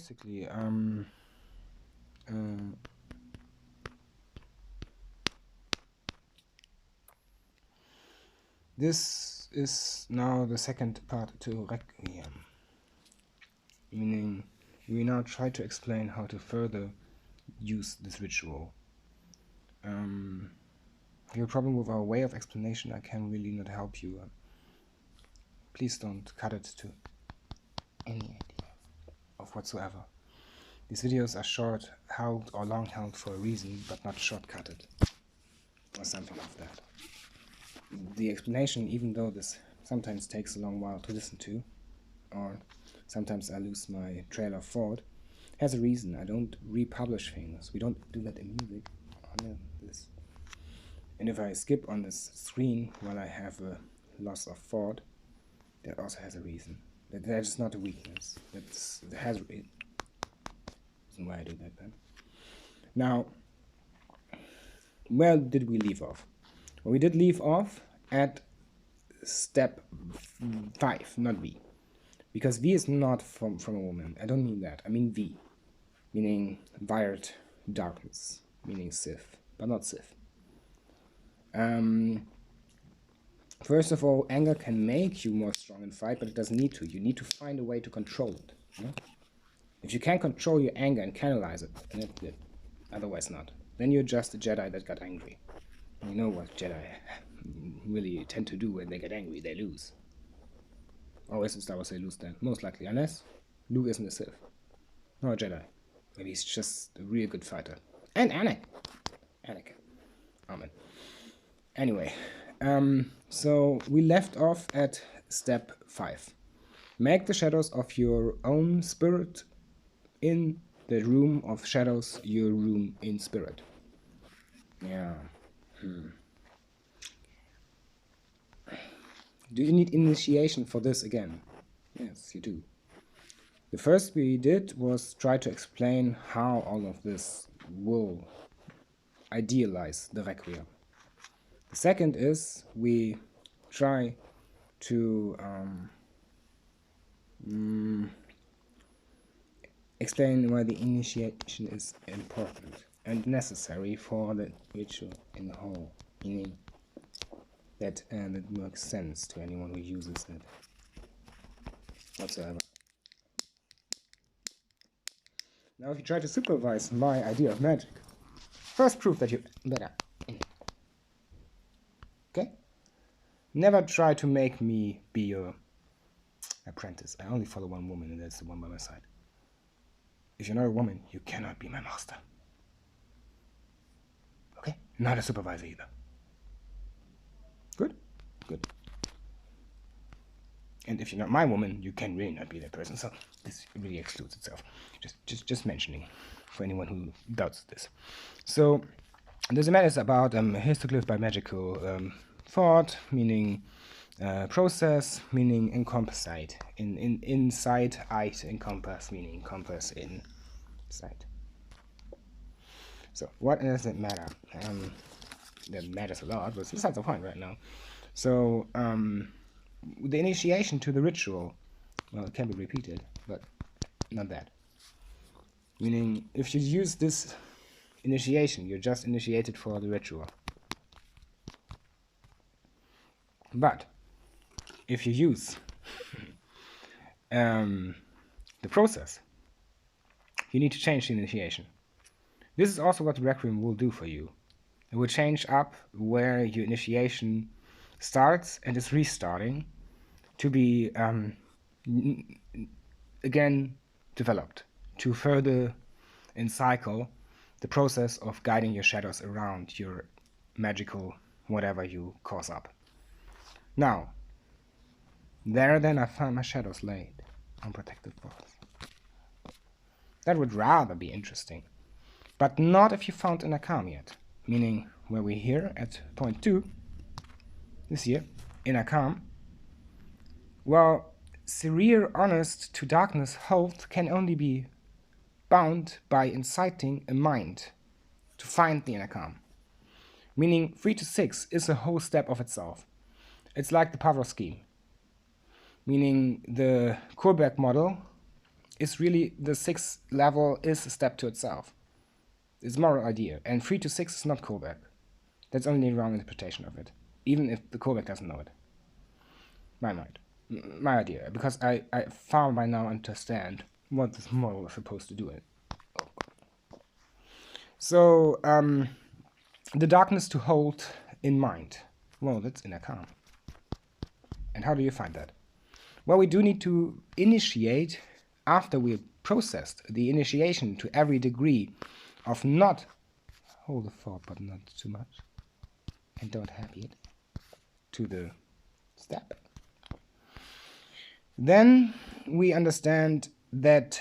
basically, this is now the second part to Requiem, meaning we now try to explain how to further use this ritual. If you have a problem with our way of explanation, I can really not help you. Please don't cut it to any idea of whatsoever. These videos are short held or long held for a reason, but not shortcutted or something like that. The explanation, even though this sometimes takes a long while to listen to, or sometimes I lose my trail of thought, has a reason. I don't republish things. We don't do that in music. This. And if I skip on this screen while I have a loss of thought, that also has a reason. That is not a weakness. That has a reason why I do that then. Now, where did we leave off? Well, we did leave off at step 5, not V. Because V is not from a woman. I don't mean that. I mean V, meaning wired darkness, meaning Sith, but not Sith. First of all, anger can make you more strong in fight, but it doesn't need to. You need to find a way to control it. Yeah? If you can't control your anger and canalize it, then that's good. Otherwise not. Then you're just a Jedi that got angry. You know what Jedi really tend to do when they get angry, they lose. Always in Star Wars they lose then, most likely, unless Luke isn't a Sith. Nor a Jedi. Maybe he's just a real good fighter. And Anakin. Amen. Anyway, so we left off at step 5. Make the shadows of your own spirit in the room of shadows your room in spirit. Yeah. Do you need initiation for this again? Yes, you do. The first we did was try to explain how all of this will idealize the Requiem. The second is we try to explain why the initiation is important and necessary for the ritual in the whole, meaning that it makes sense to anyone who uses it whatsoever. Now if you try to supervise my idea of magic, first prove that you're better in it. Okay? Never try to make me be your apprentice. I only follow one woman, and that's the one by my side. If you're not a woman, you cannot be my master. Okay? Not a supervisor either. Good? Good. And if you're not my woman, you can really not be that person. So this really excludes itself. Just mentioning for anyone who doubts this. So the matter is about histoglyphs by magical thought, meaning process, meaning encompassite. Inside, encompass, meaning encompass in sight. So what does it matter? That matters a lot, but it's not the point right now. So the initiation to the ritual, well, it can be repeated, but not that. Meaning, if you use this initiation, you're just initiated for the ritual. But if you use the process, you need to change the initiation. This is also what the Requiem will do for you. It will change up where your initiation starts and is restarting to be again developed, to further encircle the process of guiding your shadows around your magical whatever you cause up. Now, there then I found my shadows laid, unprotected paths. That would rather be interesting, but not if you found an Akam yet, meaning where we're here at point 2, this here, in Akam. Well, severe honest to darkness hold can only be bound by inciting a mind to find the inner calm. Meaning 3 to 6 is a whole step of itself. It's like the Pavlov scheme. Meaning the Kohlberg model is really the 6th level is a step to itself. It's a moral idea, and 3 to 6 is not callback. That's only a wrong interpretation of it, even if the callback doesn't know it. My mind. My idea, because I far by now understand what this model is supposed to do. So, the darkness to hold in mind. Well, that's inner calm. And how do you find that? Well, we do need to initiate, after we processed the initiation to every degree of not hold the thought, but not too much, and don't happy it, to the step. Then we understand that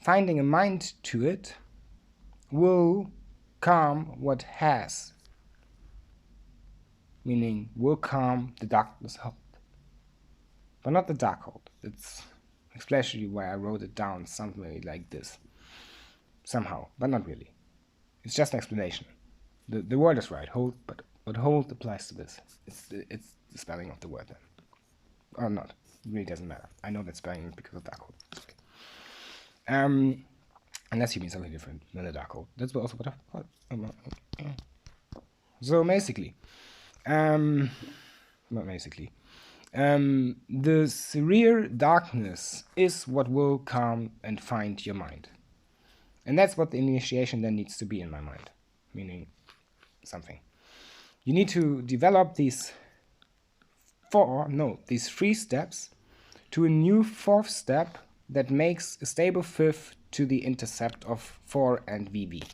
finding a mind to it will calm what has, meaning will calm the darkness hold, but not the dark hold. It's especially why I wrote it down somewhere like this, somehow, but not really. It's just an explanation. The word is right, hold, but hold applies to this. It's the spelling of the word then. Or not. It really doesn't matter. I know that spelling because of dark hold. Okay. Unless you mean something different than the dark hold. That's also what I thought. So basically, not basically, the severe darkness is what will calm and find your mind. And that's what the initiation then needs to be in my mind. Meaning something. You need to develop these 3 steps to a new 4th step that makes a stable 5th to the intercept of 4 and VB,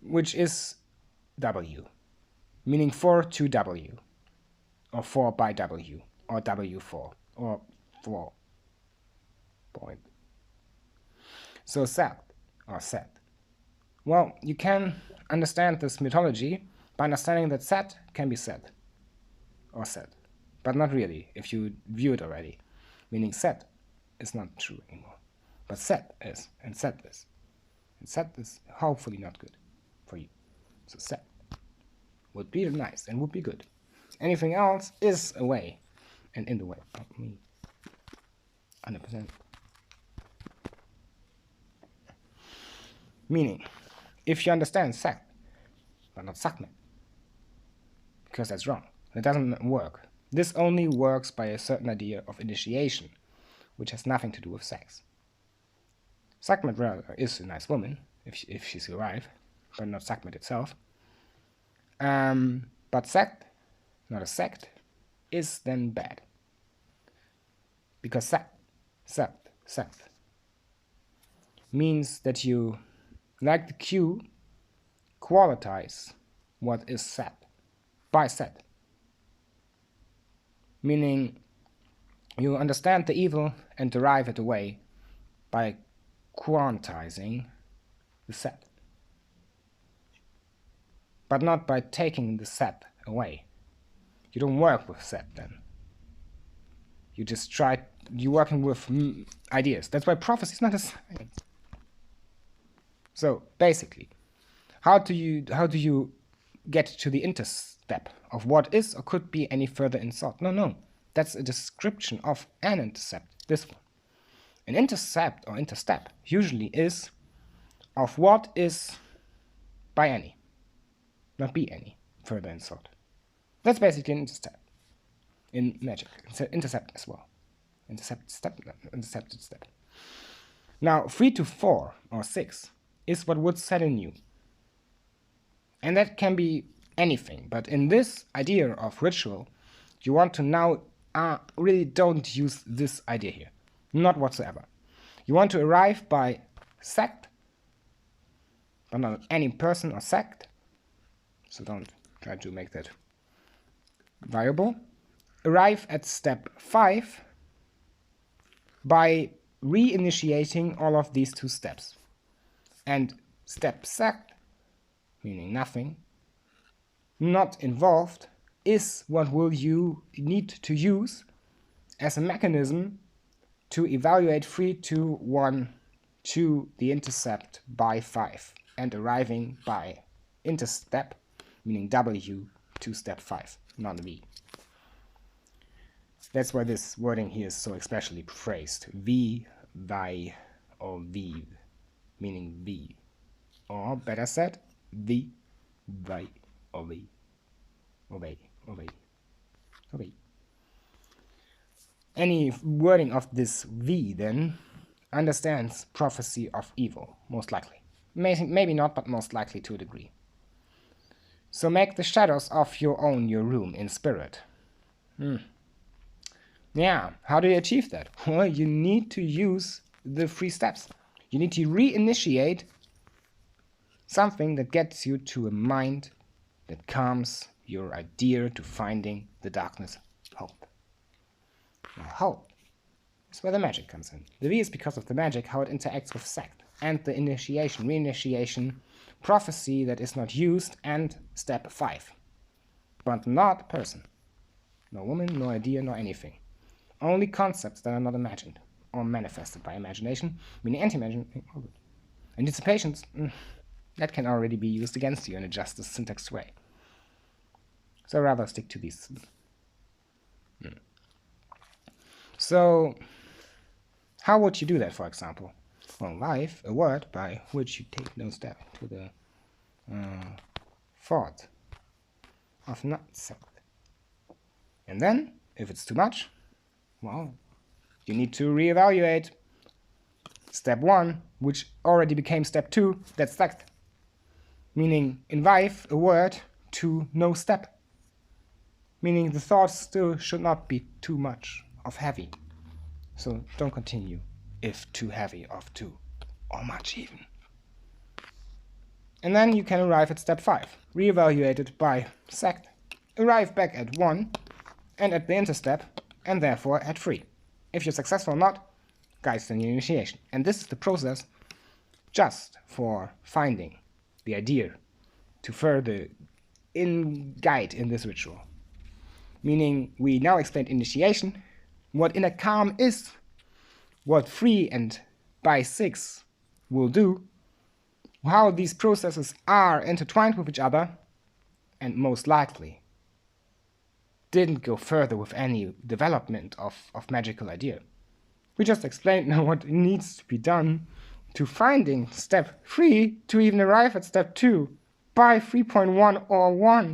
which is W, meaning 4 to W, or 4 by W, or W4, or 4 point. So set, or set. Well, you can understand this mythology by understanding that set can be set, or set, but not really if you view it already, meaning set is not true anymore, but set is, and set is. And set is hopefully not good for you. So set would be nice and would be good. Anything else is away and in the way of me. 100%. Meaning, if you understand set, but not sakmet, because that's wrong. That doesn't work. This only works by a certain idea of initiation, which has nothing to do with sex. Sakmet rather is a nice woman, if she's alive, but not Sakmet itself. But sect, not a sect, is then bad. Because sect means that you, like the Q, qualitize what is said by set. Meaning you understand the evil and derive it away by quantizing the set, but not by taking the set away. You don't work with set then. You just you're working with ideas. That's why prophecy is not a science. So basically, how do you get to the interstep of what is or could be any further in thought? No, that's a description of an intercept. This one. An intercept or interstep usually is of what is by any, not be any further in thought. That's basically an intercept. In magic, it's an intercept as well. Intercepted step. Now, 3 to 4 or 6 is what would set in you. And that can be anything, but in this idea of ritual, you want to now really don't use this idea here. Not whatsoever. You want to arrive by sect, but not any person or sect, so don't try to make that viable. Arrive at step 5 by reinitiating all of these 2 steps. And step sect, meaning nothing, not involved, is what will you need to use as a mechanism to evaluate 3, 2, 1 to the intercept by 5 and arriving by interstep, meaning W, to step 5, not V. That's why this wording here is so especially phrased. Vi, thy, or viv, meaning thee. Or better said, thee, thy, or thee. Obey, obey, obey. Any wording of this V then understands prophecy of evil, most likely. Maybe not, but most likely to a degree. So make the shadows of your own your room in spirit. Yeah, how do you achieve that? Well, you need to use the 3 steps. You need to reinitiate something that gets you to a mind that calms your idea to finding the darkness hope. Now, hope is where the magic comes in. The V is because of the magic, how it interacts with sect, and the initiation, reinitiation, prophecy that is not used, and step 5. But not person. No woman, no idea, no anything. Only concepts that are not imagined or manifested by imagination, meaning anti-imagination. Anticipations, that can already be used against you in a just syntax way. So rather stick to these. So, how would you do that, for example? Well, life, a word by which you take no step to the thought of not sect. And then, if it's too much, well, you need to reevaluate step 1, which already became step 2, that's sect. Meaning, invive a word to no step. Meaning the thoughts still should not be too much of heavy. So don't continue if too heavy of 2, or much even. And then you can arrive at step 5, reevaluate it by sect, arrive back at 1, and at the interstep, and therefore at 3. If you're successful or not, guides the initiation. And this is the process just for finding the idea to further guide in this ritual. Meaning we now explained initiation, what inner calm is, what 3 and by 6 will do, how these processes are intertwined with each other, and most likely didn't go further with any development of magical idea. We just explained now what needs to be done to finding step 3 to even arrive at step 2 by 3.1 or 1.